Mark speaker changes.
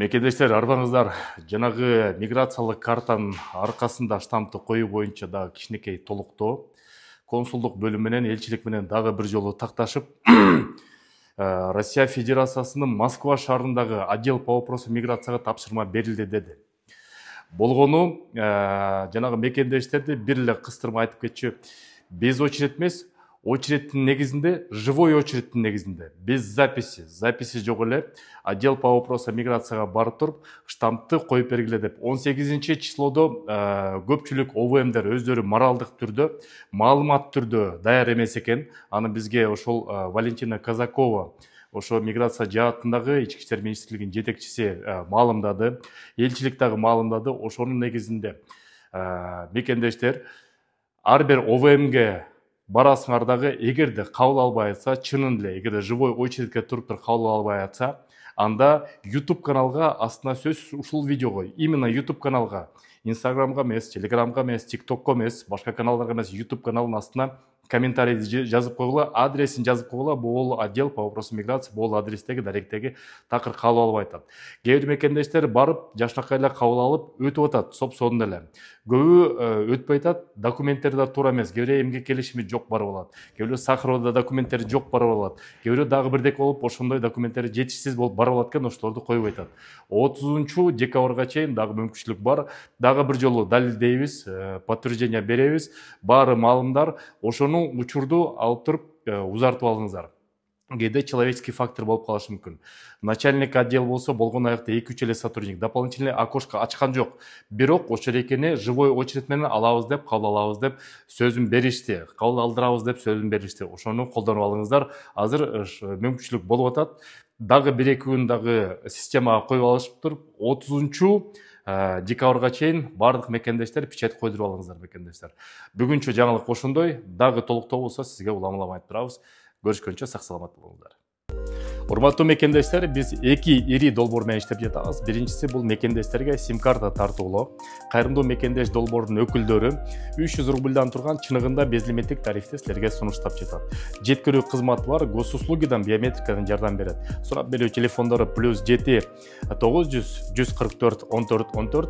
Speaker 1: Мекендештер, арбаңыздар жанагы миграциялык картанын аркасында штампты коюу боюнча дагы кичинекей толуктоо. Консулдук бөлүм менен элчилик менен дагы бир жолу такташып, Россия Федерациясынын Москва шаарындагы отдел по вопросу миграцияга тапшырма берилди деди. Болгону жанагы мекендештерди бир эле кыстырма айтып кетчү. Без очередь эмес, очередтин негизинде, живой очередтин негизинде, без записи жок эле отдел по вопросу миграцияга барып туруп, штампты коюп бергиле деп. 18-числодо көпчүлүк ОВМдер өздөрү моралдык түрдө, маалымат түрдө даяр эмес экен. Аны бизге ошол Валентина Казакова, ошо миграция жаатындагы ички иштер министрлигинин жетекчиси маалымдады, элчилик дагы маалымдады. Ошонун негизинде мекендештер ар бир ОВМге барасыңар дагы, эгерде кабыл албай атса, чынын эле, эгерде живой очередке туруп кабыл албай атса, анда YouTube каналга астына сөз ушул видеого, именно YouTube каналга, Instagramга эмес, Telegramга эмес, TikTokко эмес, башка каналдарга эмес, YouTube каналынын астына комментарийди жазып койгула, адресин жазып койгула. Бул отдел по вопросу миграции, бул адрестеги, даректеги такыр кабыл албай атат. Кээ бир мекендештер барып, жакшынакай эле кабыл алып өтүп атат, соп-сонун эле. Көбү өтпөй атат, документтери да туура эмес. Кээ бирөө эмгек келишими жок барып алат. Кээ бирөө Сахаровда документтери жок барып алат. Кээ бирөө дагы бирдек болуп, ошондой документтери жетишсиз болуп барып алат экен, ошолорду коюп айтат. 30-декабрга чейин дагы мүмкүнчүлүк бар. Дагы бир жолу далилдейбиз, подтверждение беребиз. Баары маалымдар, ошону учурду алып туруп узартып алыңыздар. Кээде человеческий фактор болуп калышы мүмкүн. Начальник отдел болсо болгон аякта 2-3 эле сотрудник дополнительный окошко ачкан жок. Бирок ошол экени живой очередь менен алабыз деп, кабыл алабыз деп сөзүн беришти. Кабыл алдырабыз деп сөзүн беришти. Ошону колдонуп алыңыздар. Азыр мүмкүнчүлүк болуп атат. Дагы 1-2 күн дагы системага коюп алышып туруп, 30-декабрга чейин бардык мекендештер печать койдуруп алыңыздар мекендештер. Бүгүнчө жаңылык ошондой. Дагы толуктоо болсо сизге уламалам айтып турабыз. Көрүшкөнчө сак саламат болуңуздар. Урматтуу мекендештер, биз 2 ири долбоор менен иштеп жатабыз. Биринчиси бул мекендештерге сим-карта тартуулоо. Кайрымдуу мекендеш долбоордун өкүлдөрү 300 рубльдан турган чыныгында безлимиттик тарифти силерге сунуштап жатат. Жеткирүү кызматы бар, госуслугидан биометрикадан жардам берет. Сурап берүү телефондору +7 900 144 14 14.